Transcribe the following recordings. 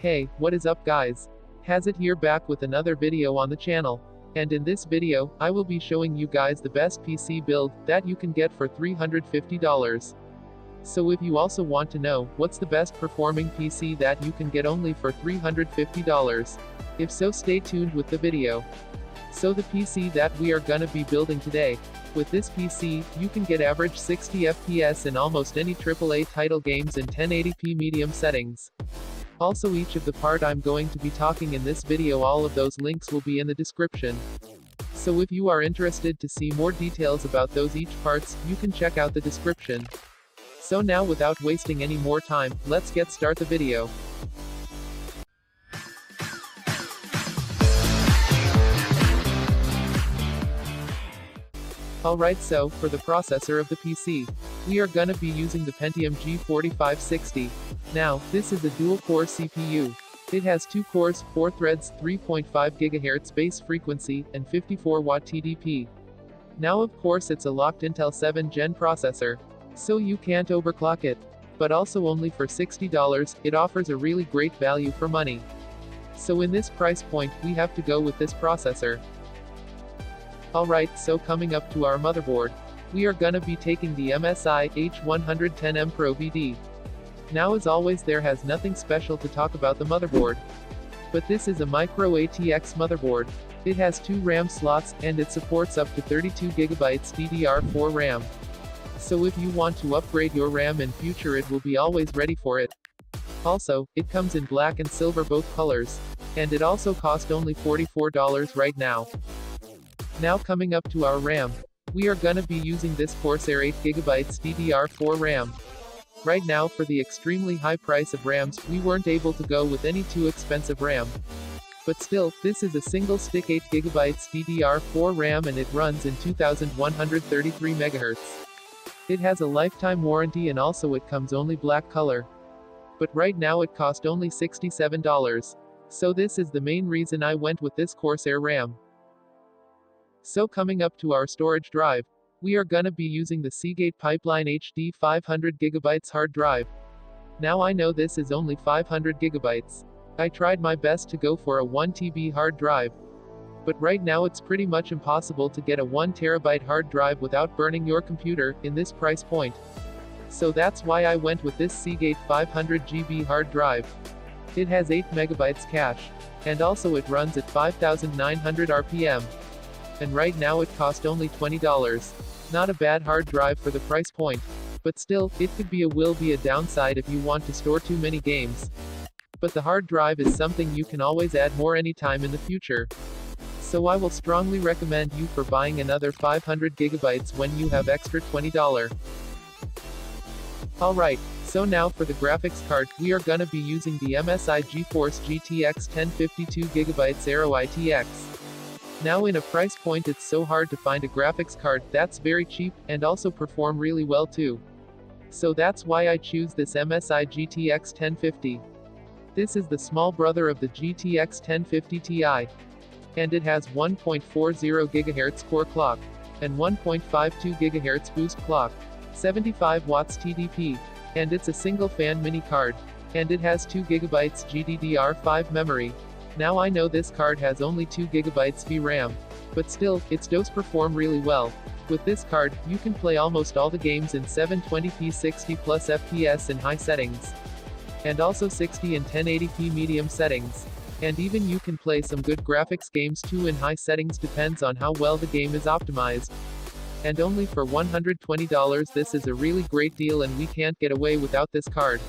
Hey, what is up guys? Hazet here back with another video on the channel. And in this video, I will be showing you guys the best PC build that you can get for $350. So if you also want to know what's the best performing PC that you can get only for $350, if so, stay tuned with the video. So the PC that we are gonna be building today, with this PC, you can get average 60 FPS in almost any AAA title games in 1080p medium settings. Also, each of the part I'm going to be talking in this video, all of those links will be in the description. So if you are interested to see more details about those each parts, you can check out the description. So now, without wasting any more time, let's get start the video. Alright, so, for the processor of the PC, we are gonna be using the Pentium G4560. Now, this is a dual-core CPU. It has 2 cores, 4 threads, 3.5 GHz base frequency, and 54-watt TDP. Now of course it's a locked Intel 7th Gen processor, so you can't overclock it. But also only for $60, it offers a really great value for money. So in this price point, we have to go with this processor. Alright, so coming up to our motherboard, we are gonna be taking the MSI H110M Pro VD. Now as always, there has nothing special to talk about the motherboard. But this is a micro ATX motherboard. It has 2 RAM slots, and it supports up to 32GB DDR4 RAM. So if you want to upgrade your RAM in future, it will be always ready for it. Also, it comes in black and silver, both colors. And it also cost only $44 right now. Now coming up to our RAM, we are gonna be using this Corsair 8GB DDR4 RAM. Right now, for the extremely high price of RAMs, we weren't able to go with any too expensive RAM. But still, this is a single stick 8GB DDR4 RAM and it runs in 2133 MHz. It has a lifetime warranty and also it comes only black color. But right now it cost only $67. So this is the main reason I went with this Corsair RAM. So coming up to our storage drive, we are gonna be using the Seagate Pipeline HD 500GB hard drive. Now I know this is only 500GB. I tried my best to go for a 1TB hard drive. But right now it's pretty much impossible to get a 1TB hard drive without burning your computer, in this price point. So that's why I went with this Seagate 500GB hard drive. It has 8MB cache. And also it runs at 5900 RPM. And right now it cost only $20. Not a bad hard drive for the price point. But still, it could be will be a downside if you want to store too many games. But the hard drive is something you can always add more anytime in the future. So I will strongly recommend you for buying another 500GB when you have extra $20. Alright, so now for the graphics card, we are gonna be using the MSI GeForce GTX 1052GB Aero ITX. Now in a price point it's so hard to find a graphics card that's very cheap, and also perform really well too. So that's why I choose this MSI GTX 1050. This is the small brother of the GTX 1050 Ti. And it has 1.40 GHz core clock, and 1.52 GHz boost clock, 75 watts TDP, and it's a single fan mini card. And it has 2GB GDDR5 memory. Now I know this card has only 2GB VRAM. But still, its does perform really well. With this card, you can play almost all the games in 720p 60+ FPS in high settings. And also 60 and 1080p medium settings. And even you can play some good graphics games too in high settings, depends on how well the game is optimized. And only for $120 this is a really great deal and we can't get away without this card.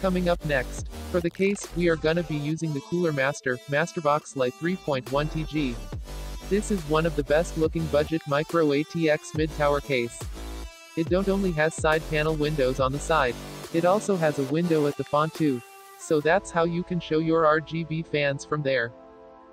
Coming up next, for the case, we are gonna be using the Cooler Master Masterbox Lite 3.1 TG. This is one of the best looking budget micro ATX mid-tower case. It don't only has side panel windows on the side, it also has a window at the front too. So that's how you can show your RGB fans from there.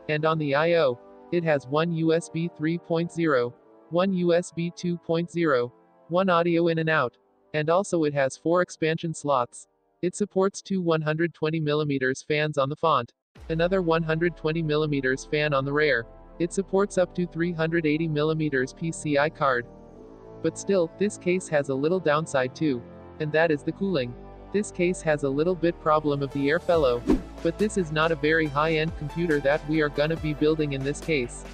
And on the I/O, it has one USB 3.0, one USB 2.0, one audio in and out, and also it has 4 expansion slots. It supports 2 120mm fans on the front, another 120mm fan on the rear. It supports up to 380mm PCI card. But still, this case has a little downside too, and that is the cooling. This case has a little bit problem of the airflow, but this is not a very high-end computer that we are gonna be building in this case.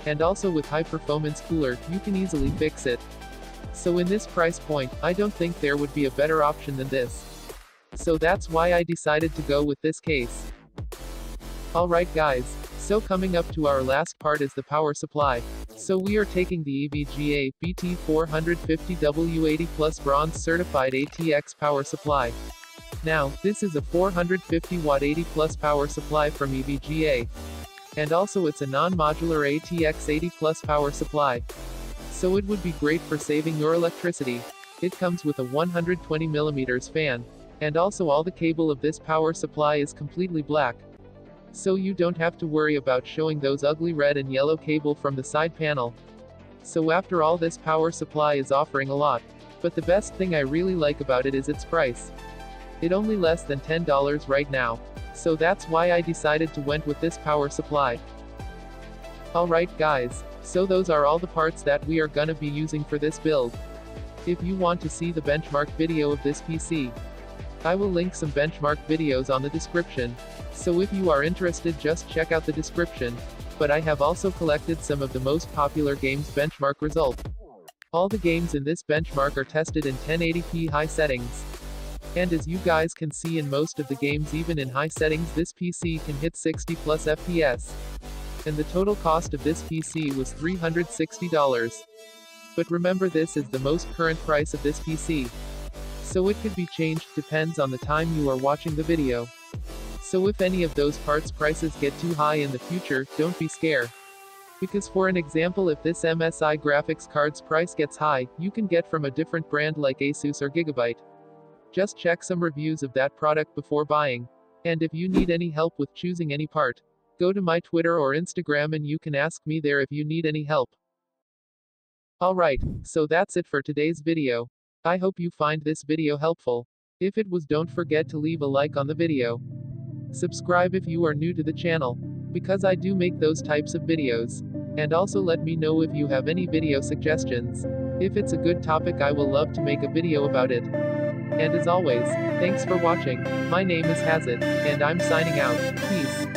And also with high-performance cooler, you can easily fix it. So in this price point, I don't think there would be a better option than this. So that's why I decided to go with this case. Alright guys, so coming up to our last part is the power supply. So we are taking the EVGA BT450W80 Plus Bronze Certified ATX power supply. Now, this is a 450 watt 80 plus power supply from EVGA. And also it's a non-modular ATX 80 plus power supply. So it would be great for saving your electricity. It comes with a 120mm fan. And also all the cable of this power supply is completely black. So you don't have to worry about showing those ugly red and yellow cable from the side panel. So after all, this power supply is offering a lot. But the best thing I really like about it is its price. It only less than $10 right now. So that's why I decided to went with this power supply. Alright guys, so those are all the parts that we are gonna be using for this build. If you want to see the benchmark video of this PC, I will link some benchmark videos on the description. So if you are interested, just check out the description. But I have also collected some of the most popular games benchmark result. All the games in this benchmark are tested in 1080p high settings. And as you guys can see, in most of the games, even in high settings, this PC can hit 60 plus FPS. And the total cost of this PC was $360. But remember, this is the most current price of this PC. So it could be changed, depends on the time you are watching the video. So if any of those parts prices get too high in the future, don't be scared. Because for an example, if this MSI graphics card's price gets high, you can get from a different brand like Asus or Gigabyte. Just check some reviews of that product before buying. And if you need any help with choosing any part, go to my Twitter or Instagram and you can ask me there if you need any help. Alright, so that's it for today's video. I hope you find this video helpful. If it was, don't forget to leave a like on the video. Subscribe if you are new to the channel, because I do make those types of videos. And also let me know if you have any video suggestions. If it's a good topic, I will love to make a video about it. And as always, thanks for watching. My name is Hazet, and I'm signing out. Peace.